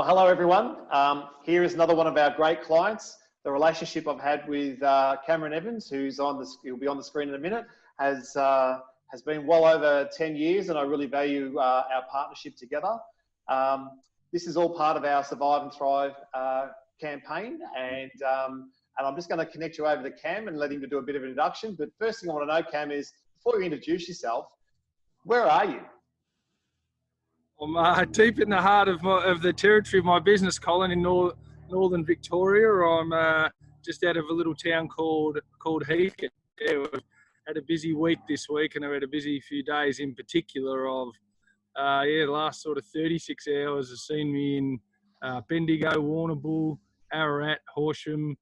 hello everyone. Here is another one of our great clients. The relationship I've had with Cameron Evans, he'll be on the screen in a minute, has been well over 10 years, and I really value our partnership together. This is all part of our Survive and Thrive campaign, and I'm just going to connect you over to Cam and let him do a bit of an introduction. But first thing I want to know, Cam, is before you introduce yourself, where are you? I'm deep in the heart of the territory of my business, Colin, in northern Victoria. I'm just out of a little town called Heathcote. Yeah, we've had a busy week this week, and I've had a busy few days in particular of, the last sort of 36 hours has seen me in Bendigo, Warrnambool, Ararat, Horsham,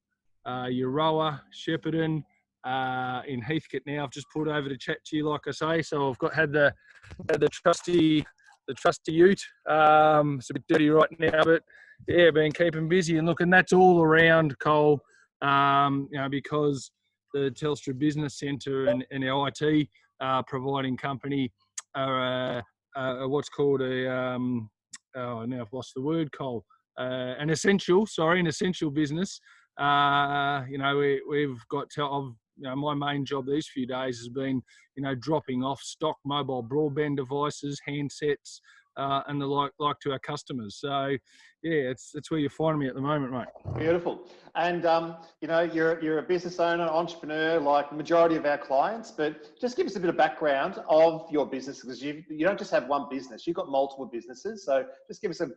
Euroa, Shepparton, in Heathcote now. I've just pulled over to chat to you, like I say, so I've had the trusty ute. It's a bit dirty right now, but yeah, been keeping busy. And look, and that's all around, Cole, because the Telstra Business Centre and our IT providing company are what's called now I've lost the word, Cole. An essential business. We've got my main job these few days has been, dropping off stock mobile broadband devices, handsets, and the like to our customers. So, yeah, it's where you find me at the moment, mate. Beautiful. And you're a business owner, entrepreneur, like the majority of our clients. But just give us a bit of background of your business, because you don't just have one business; you've got multiple businesses. So just give us a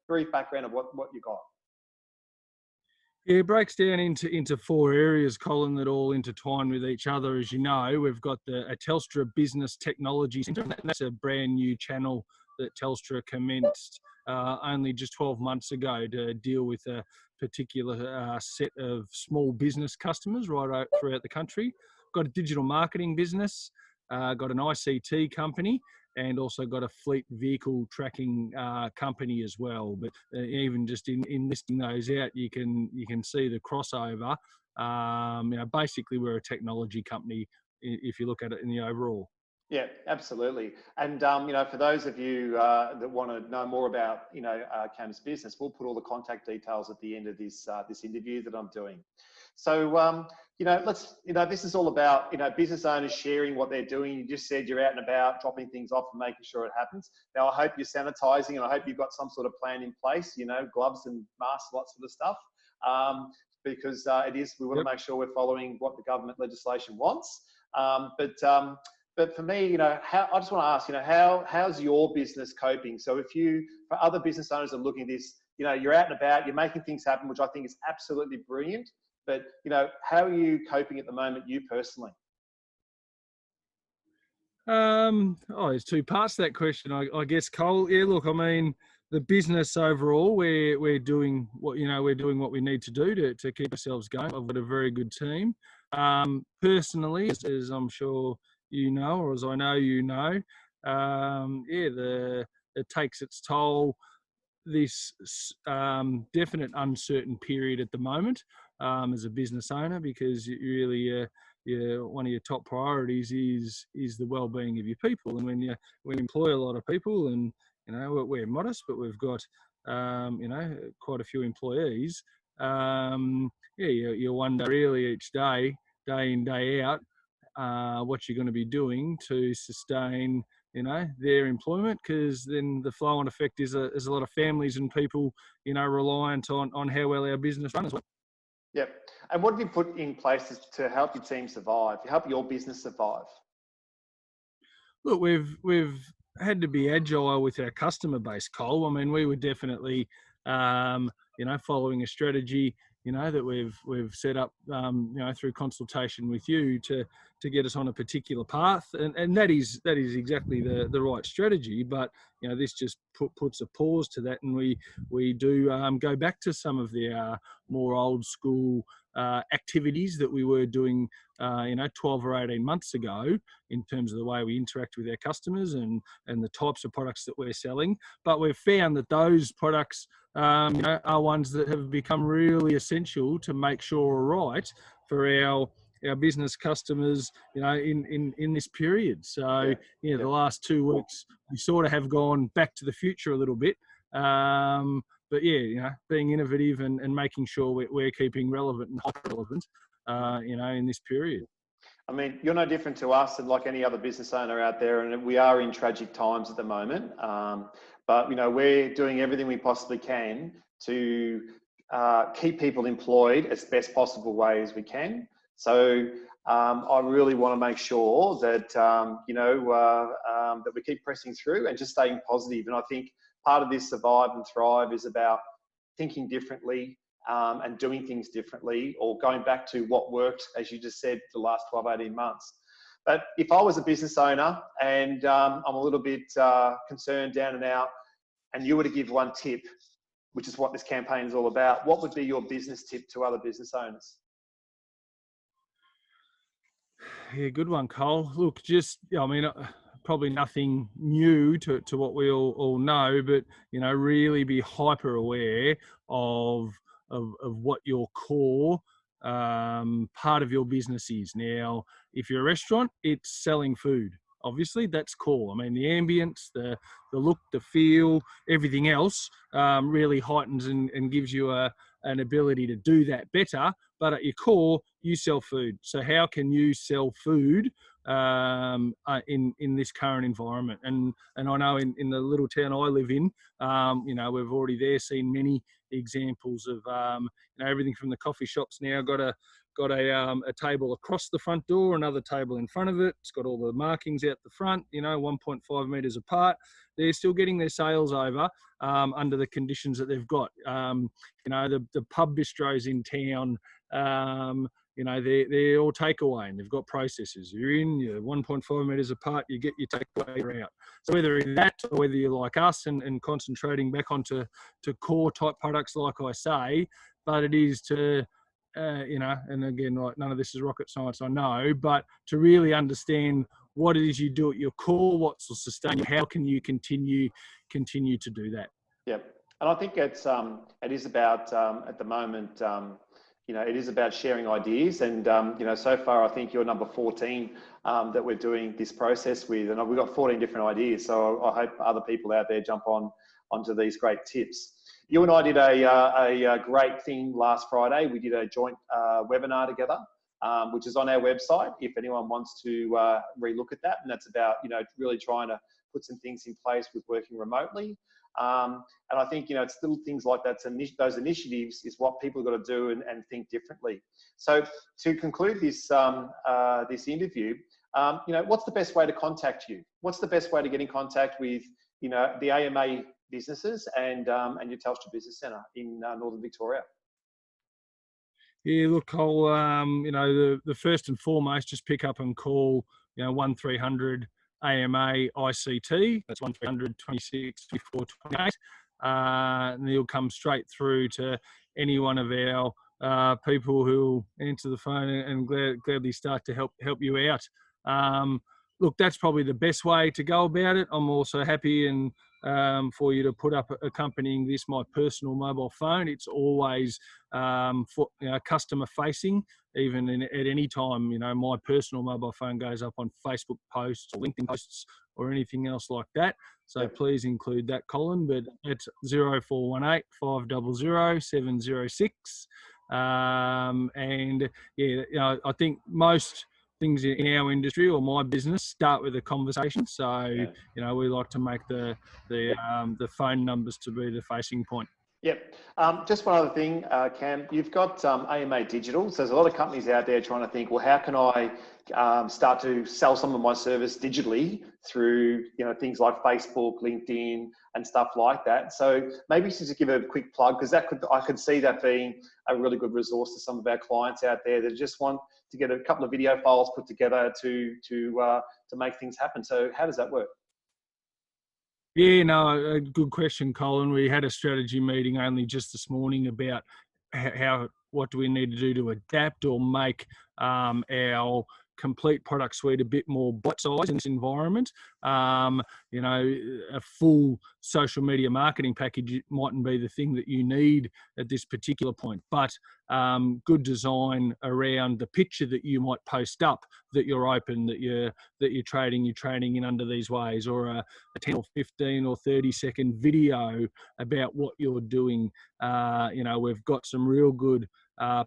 brief background of what you got. Yeah, it breaks down into four areas, Colin, that all intertwine with each other. As you know, we've got a Telstra Business Technology Centre, and that's a brand new channel that Telstra commenced only just 12 months ago to deal with a particular set of small business customers right throughout the country. Got a digital marketing business, got an ICT company, and also got a fleet vehicle tracking company as well. But even just in listing those out, you can see the crossover. Basically, we're a technology company if you look at it in the overall. Yeah, absolutely. And for those of you that want to know more about Cam's business, we'll put all the contact details at the end of this interview that I'm doing. So this is all about business owners sharing what they're doing. You just said you're out and about, dropping things off and making sure it happens. Now, I hope you're sanitizing, and I hope you've got some sort of plan in place. Gloves and masks, lots of the stuff, because we want to make sure we're following what the government legislation wants. But for me, I just want to ask, how's your business coping? So for other business owners that are looking at this, you're out and about, you're making things happen, which I think is absolutely brilliant. But, how are you coping at the moment, you personally? There's two parts to that question, I guess, Cole. Yeah, look, I mean, the business overall, we're doing what we need to do to keep ourselves going. I've got a very good team. Personally, as I'm sure you know, or as I know you know, it takes its toll. This definite uncertain period at the moment as a business owner, because one of your top priorities is the well-being of your people. And when you employ a lot of people, and we're modest, but we've got quite a few employees. You wonder really each day in, day out, what you're going to be doing to sustain their employment, because then the flow on effect is a lot of families and people reliant on how well our business runs as well. Yep. And what have you put in place to help your team survive, to help your business survive? Look, we've had to be agile with our customer base, Cole. I mean, we were definitely following a strategy that we've set up through consultation with you to get us on a particular path, and that is exactly the right strategy. But this just puts a pause to that, and we do go back to some of the more old school activities that we were doing 12 or 18 months ago, in terms of the way we interact with our customers and the types of products that we're selling. But we've found that those products are ones that have become really essential to make sure are right for our business customers, in this period. So, the last 2 weeks, we sort of have gone back to the future a little bit. yeah, being innovative and making sure we're keeping relevant and hyper relevant, in this period. I mean, you're no different to us and like any other business owner out there, and we are in tragic times at the moment. But we're doing everything we possibly can to keep people employed as best possible way as we can. So I really want to make sure that that we keep pressing through and just staying positive. And I think part of this survive and thrive is about thinking differently, and doing things differently, or going back to what worked, as you just said, the last 12, 18 months. But if I was a business owner and I'm a little bit concerned down and out, and you were to give one tip, which is what this campaign is all about, what would be your business tip to other business owners? Yeah, good one, Cole. Look, probably nothing new to what we all know, but really be hyper aware of what your core part of your business is. Now, if you're a restaurant, it's selling food. Obviously, that's core. I mean, the ambience, the look, the feel, everything else really heightens and gives you an ability to do that better. But at your core, you sell food. So how can you sell food in this current environment? And I know in the little town I live in, we've already there seen many examples of everything from the coffee shops now got a table across the front door, another table in front of it. It's got all the markings out the front, 1.5 metres apart. They're still getting their sales over under the conditions that they've got. The pub bistros in town, they're all takeaway and they've got processes. You're 1.5 metres apart, you get your takeaway out. So whether that or whether you're like us and concentrating back onto core type products, like I say, but it is to, and again, like none of this is rocket science, I know, but to really understand what it is you do at your core, what's sustain you, how can you continue to do that? Yep. And I think it is about, at the moment, it is about sharing ideas. And, so far, I think you're number 14 that we're doing this process with. And we've got 14 different ideas. So I hope other people out there jump onto these great tips. You and I did a great thing last Friday. We did a joint webinar together, which is on our website if anyone wants to relook at that. And that's about, really trying to put some things in place with working remotely. And I think, it's little things like that. Those initiatives is what people have got to do and think differently. So to conclude this, this interview, what's the best way to contact you? What's the best way to get in contact with, the AMA businesses and your Telstra Business Centre in Northern Victoria? Yeah, look, Cole, the first and foremost, just pick up and call, 1300 AMA ICT. That's 1300 26 24 28. And you'll come straight through to any one of our people who will answer the phone and gladly start to help you out. Look, that's probably the best way to go about it. I'm also happy and for you to put up accompanying this my personal mobile phone. It's always for customer facing. Even at any time, my personal mobile phone goes up on Facebook posts or LinkedIn posts or anything else like that. So please include that, Colin. But it's 0418 500 706. And yeah, I think most things in our industry or my business start with a conversation. So we like to make the phone numbers to be the facing point. Yep. Just one other thing, Cam, you've got AMA Digital. So there's a lot of companies out there trying to think, well, how can I start to sell some of my service digitally through, things like Facebook, LinkedIn and stuff like that. So maybe just give it a quick plug, because I could see that being a really good resource to some of our clients out there that just want to get a couple of video files put together to make things happen. So how does that work? Yeah, no, a good question, Colin. We had a strategy meeting only just this morning about what do we need to do to adapt or make our complete product suite a bit more bite-sized in this environment. You know, a full social media marketing package mightn't be the thing that you need at this particular point, but good design around the picture that you might post up, that you're open, that you're trading in under these ways, or a 10 or 15 or 30-second video about what you're doing. You know, we've got some real good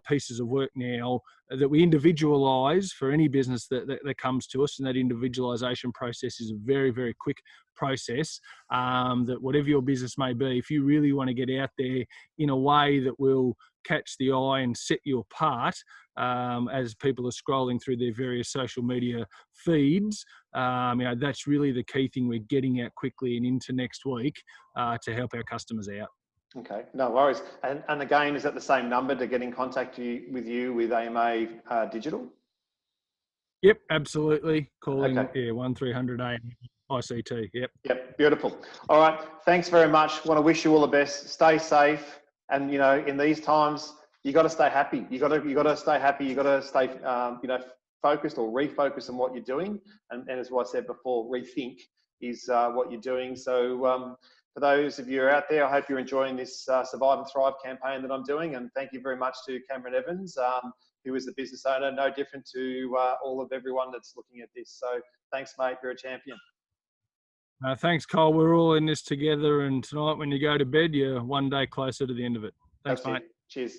pieces of work now that we individualize for any business that comes to us, and that individualization process is a very, very quick process. That whatever your business may be, if you really want to get out there in a way that will catch the eye and set you apart, as people are scrolling through their various social media feeds, you know, that's really the key thing we're getting out quickly and into next week to help our customers out. Okay, no worries. And again, is that the same number to get in contact with you with AMA Digital? Yep, absolutely. Calling, okay. 1300 AM ICT. Yep. Yep, beautiful. All right, thanks very much. Want to wish you all the best. Stay safe, and you know, in these times, you got to stay happy. You got to stay happy. You got to stay, you know, focused or refocus on what you're doing. And as what I said before, rethink is what you're doing. So. For those of you out there, I hope you're enjoying this Survive and Thrive campaign that I'm doing. And thank you very much to Cameron Evans, who is the business owner, no different to all of everyone that's looking at this. So thanks, mate. You're a champion. Thanks, Cole. We're all in this together. And tonight when you go to bed, you're one day closer to the end of it. Thanks, mate. Cheers.